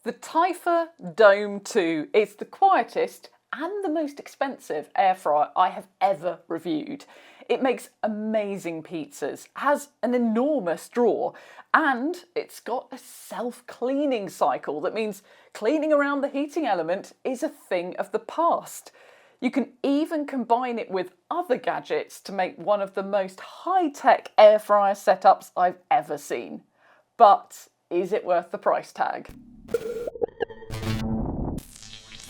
The Typhur Dome2 is the quietest and the most expensive air fryer I have ever reviewed. It makes amazing pizzas, has an enormous drawer, and it's got a self-cleaning cycle that means cleaning around the heating element is a thing of the past. You can even combine it with other gadgets to make one of the most high-tech air fryer setups I've ever seen. But is it worth the price tag?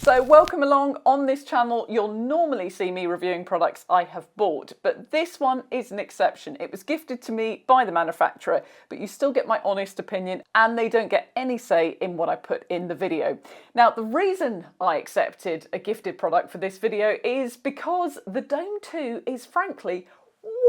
So welcome along. On this channel you'll normally see me reviewing products I have bought, but this one is an exception. It was gifted to me by the manufacturer, but you still get my honest opinion and they don't get any say in what I put in the video. Now the reason I accepted a gifted product for this video is because the Dome 2 is frankly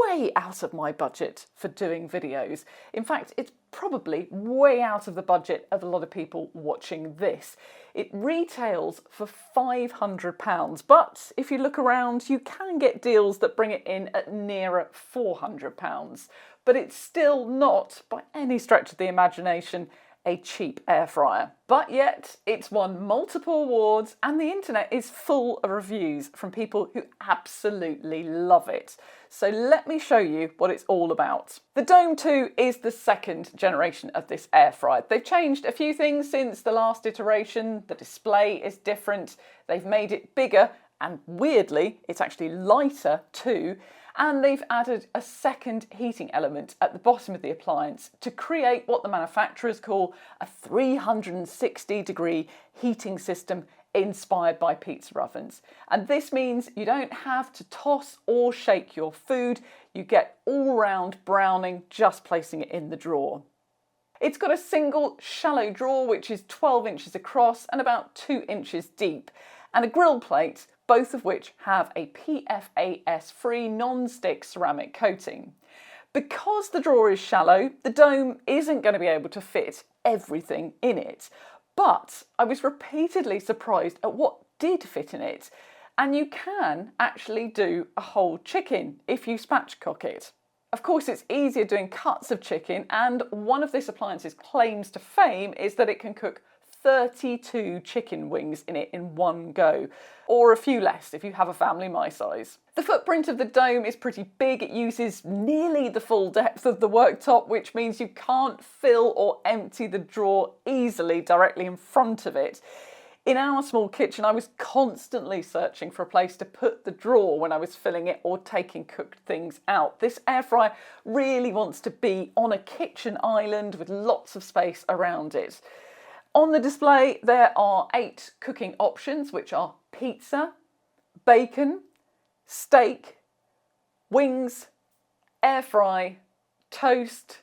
way out of my budget for doing videos. In fact, it's probably way out of the budget of a lot of people watching this. It retails for £500, but if you look around, you can get deals that bring it in at nearer £400. But it's still not, by any stretch of the imagination, a cheap air fryer. But yet, it's won multiple awards and the internet is full of reviews from people who absolutely love it. So let me show you what it's all about. The Dome 2 is the second generation of this air fryer. They've changed a few things since the last iteration. The display is different, they've made it bigger, and weirdly, it's actually lighter too. And they've added a second heating element at the bottom of the appliance to create what the manufacturers call a 360-degree heating system inspired by pizza ovens. And this means you don't have to toss or shake your food, you get all-round browning just placing it in the drawer. It's got a single shallow drawer which is 12 inches across and about 2 inches deep, and a grill plate, both of which have a PFAS-free non-stick ceramic coating. Because the drawer is shallow, the Dome isn't going to be able to fit everything in it. But I was repeatedly surprised at what did fit in it. And you can actually do a whole chicken if you spatchcock it. Of course, it's easier doing cuts of chicken, and one of this appliance's claims to fame is that it can cook 32 chicken wings in it in one go, or a few less if you have a family my size. The footprint of the Dome is pretty big. It uses nearly the full depth of the worktop, which means you can't fill or empty the drawer easily directly in front of it. In our small kitchen, I was constantly searching for a place to put the drawer when I was filling it or taking cooked things out. This air fryer really wants to be on a kitchen island with lots of space around it. On the display, there are 8 cooking options, which are pizza, bacon, steak, wings, air fry, toast,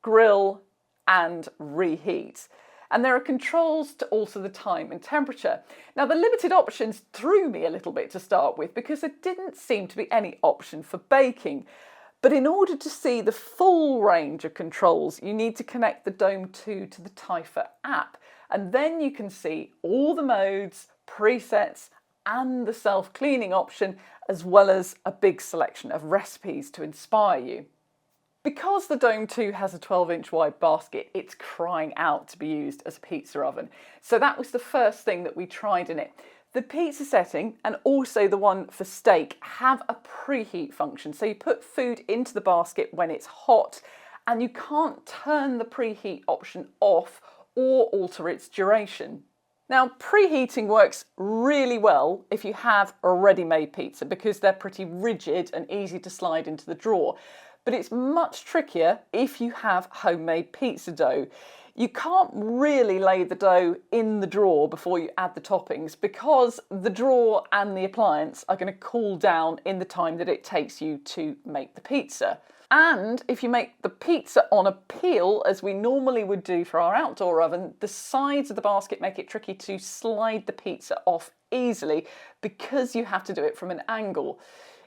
grill, and reheat. And there are controls to alter the time and temperature. Now, the limited options threw me a little bit to start with because there didn't seem to be any option for baking. But in order to see the full range of controls, you need to connect the Dome 2 to the Typhur app. And then you can see all the modes, presets, and the self-cleaning option, as well as a big selection of recipes to inspire you. Because the Dome 2 has a 12-inch wide basket, it's crying out to be used as a pizza oven. So that was the first thing that we tried in it. The pizza setting and also the one for steak have a preheat function. So you put food into the basket when it's hot and you can't turn the preheat option off or alter its duration. Now, preheating works really well if you have a ready-made pizza because they're pretty rigid and easy to slide into the drawer. But it's much trickier if you have homemade pizza dough. You can't really lay the dough in the drawer before you add the toppings because the drawer and the appliance are going to cool down in the time that it takes you to make the pizza. And if you make the pizza on a peel, as we normally would do for our outdoor oven, the sides of the basket make it tricky to slide the pizza off easily because you have to do it from an angle.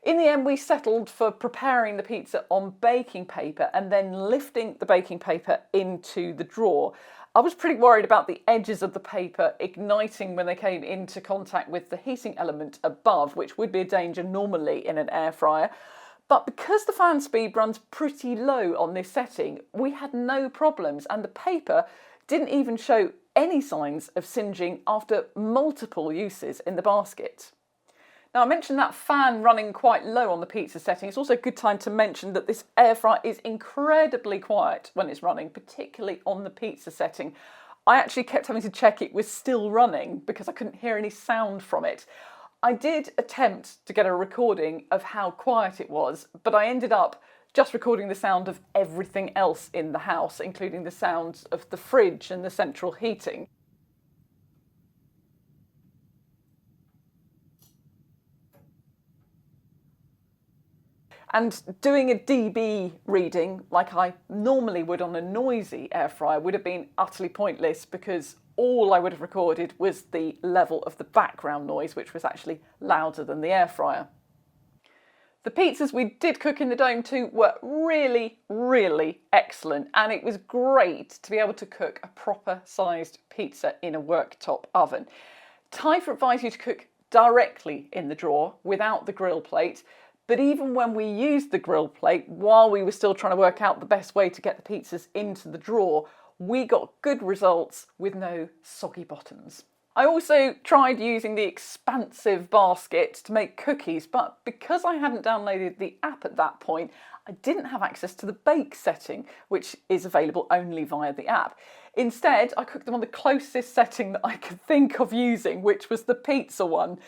In the end, we settled for preparing the pizza on baking paper and then lifting the baking paper into the drawer. I was pretty worried about the edges of the paper igniting when they came into contact with the heating element above, which would be a danger normally in an air fryer. But because the fan speed runs pretty low on this setting, we had no problems and the paper didn't even show any signs of singeing after multiple uses in the basket. Now, I mentioned that fan running quite low on the pizza setting. It's also a good time to mention that this air fryer is incredibly quiet when it's running, particularly on the pizza setting. I actually kept having to check it was still running because I couldn't hear any sound from it. I did attempt to get a recording of how quiet it was, but I ended up just recording the sound of everything else in the house, including the sounds of the fridge and the central heating. And doing a dB reading like I normally would on a noisy air fryer would have been utterly pointless because all I would have recorded was the level of the background noise, which was actually louder than the air fryer. The pizzas we did cook in the Dome 2 were really, really excellent, and it was great to be able to cook a proper sized pizza in a worktop oven. Typhur advised you to cook directly in the drawer without the grill plate. But even when we used the grill plate, while we were still trying to work out the best way to get the pizzas into the drawer, we got good results with no soggy bottoms. I also tried using the expansive basket to make cookies, but because I hadn't downloaded the app at that point, I didn't have access to the bake setting, which is available only via the app. Instead, I cooked them on the closest setting that I could think of using, which was the pizza one.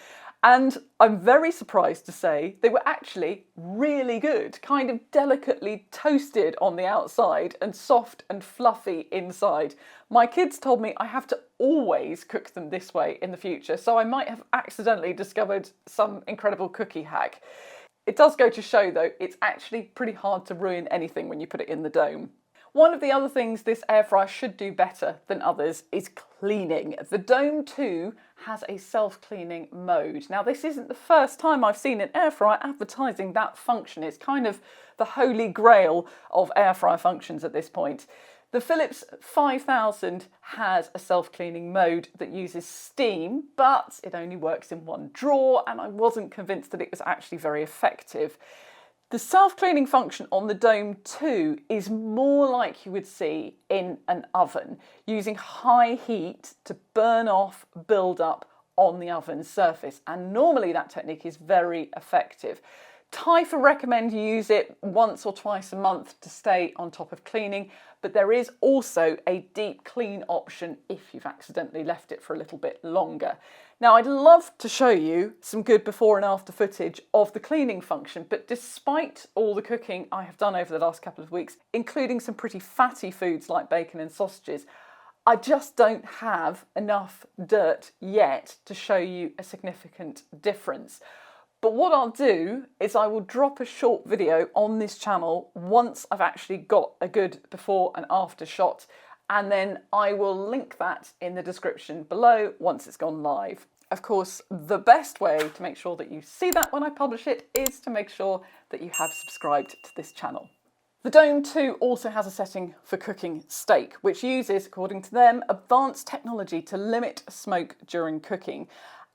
And I'm very surprised to say they were actually really good, kind of delicately toasted on the outside and soft and fluffy inside. My kids told me I have to always cook them this way in the future, so I might have accidentally discovered some incredible cookie hack. It does go to show though, it's actually pretty hard to ruin anything when you put it in the Dome. One of the other things this air fryer should do better than others is cleaning. The Dome 2 has a self-cleaning mode. Now, this isn't the first time I've seen an air fryer advertising that function. It's kind of the holy grail of air fryer functions at this point. The Philips 5000 has a self-cleaning mode that uses steam, but it only works in one drawer, and I wasn't convinced that it was actually very effective. The self-cleaning function on the Dome 2 is more like you would see in an oven, using high heat to burn off build-up on the oven surface. And normally that technique is very effective. Typhur recommend you use it once or twice a month to stay on top of cleaning, but there is also a deep clean option if you've accidentally left it for a little bit longer. Now, I'd love to show you some good before and after footage of the cleaning function, but despite all the cooking I have done over the last couple of weeks, including some pretty fatty foods like bacon and sausages, I just don't have enough dirt yet to show you a significant difference. But what I'll do is I will drop a short video on this channel once I've actually got a good before and after shot, and then I will link that in the description below once it's gone live. Of course, the best way to make sure that you see that when I publish it is to make sure that you have subscribed to this channel. The Dome 2 also has a setting for cooking steak, which uses, according to them, advanced technology to limit smoke during cooking.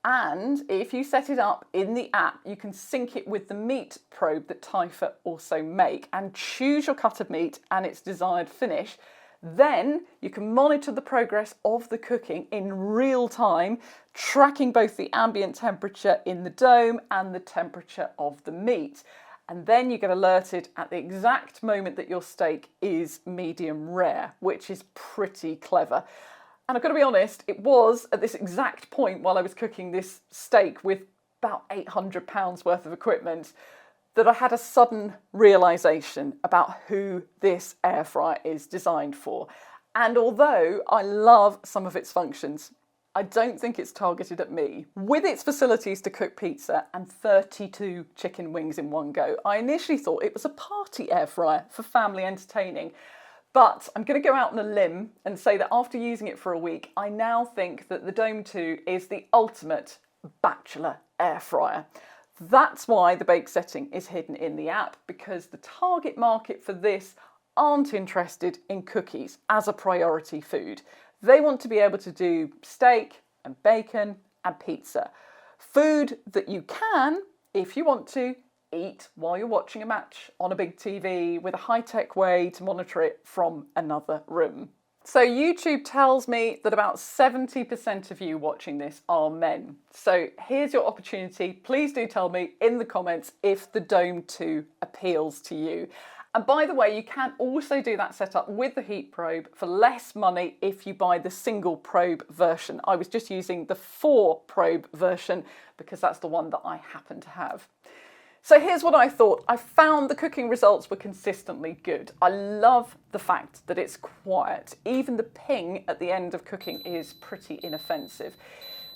And if you set it up in the app, you can sync it with the meat probe that Typhur also make and choose your cut of meat and its desired finish. Then you can monitor the progress of the cooking in real time, tracking both the ambient temperature in the dome and the temperature of the meat. And then you get alerted at the exact moment that your steak is medium rare, which is pretty clever. And I've got to be honest, it was at this exact point while I was cooking this steak with about £800 worth of equipment that I had a sudden realisation about who this air fryer is designed for. And although I love some of its functions, I don't think it's targeted at me. With its facilities to cook pizza and 32 chicken wings in one go, I initially thought it was a party air fryer for family entertaining. But I'm going to go out on a limb and say that after using it for a week, I now think that the Dome 2 is the ultimate bachelor air fryer. That's why the bake setting is hidden in the app, because the target market for this aren't interested in cookies as a priority food. They want to be able to do steak and bacon and pizza. Food that you can, if you want to, eat while you're watching a match on a big TV with a high-tech way to monitor it from another room. So YouTube tells me that about 70% of you watching this are men. So here's your opportunity. Please do tell me in the comments if the Dome 2 appeals to you. And by the way, you can also do that setup with the heat probe for less money if you buy the single probe version. I was just using the 4 probe version because that's the one that I happen to have. So here's what I thought. I found the cooking results were consistently good. I love the fact that it's quiet. Even the ping at the end of cooking is pretty inoffensive.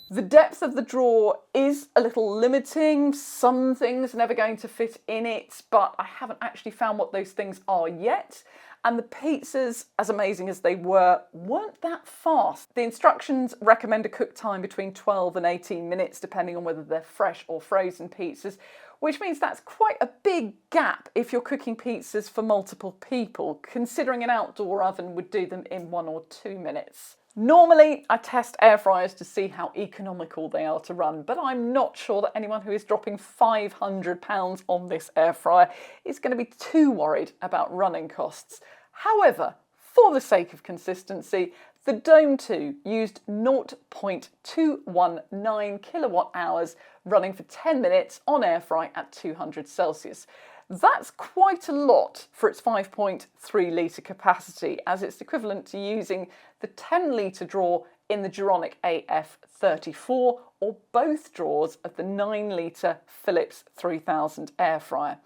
The depth of the drawer is a little limiting. Some things are never going to fit in it, but I haven't actually found what those things are yet. And the pizzas, as amazing as they were, weren't that fast. The instructions recommend a cook time between 12 and 18 minutes, depending on whether they're fresh or frozen pizzas, which means that's quite a big gap if you're cooking pizzas for multiple people, considering an outdoor oven would do them in 1 or 2 minutes. Normally, I test air fryers to see how economical they are to run, but I'm not sure that anyone who is dropping £500 on this air fryer is going to be too worried about running costs. However, for the sake of consistency, the Dome 2 used 0.219 kilowatt hours running for 10 minutes on air fry at 200 Celsius. That's quite a lot for its 5.3 litre capacity, as it's equivalent to using the 10 litre drawer in the Duronic AF34 or both drawers of the 9 litre Philips 3000 air fryer.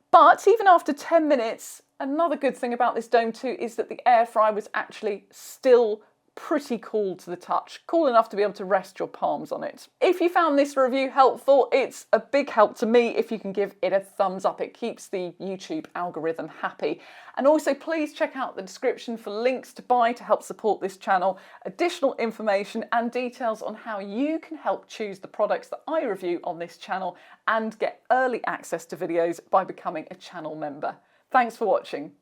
But even after 10 minutes, another good thing about this Dome 2 is that the air fryer was actually still pretty cool to the touch, cool enough to be able to rest your palms on it. If you found this review helpful, it's a big help to me if you can give it a thumbs up. It keeps the YouTube algorithm happy. And also please check out the description for links to buy to help support this channel, additional information and details on how you can help choose the products that I review on this channel and get early access to videos by becoming a channel member. Thanks for watching.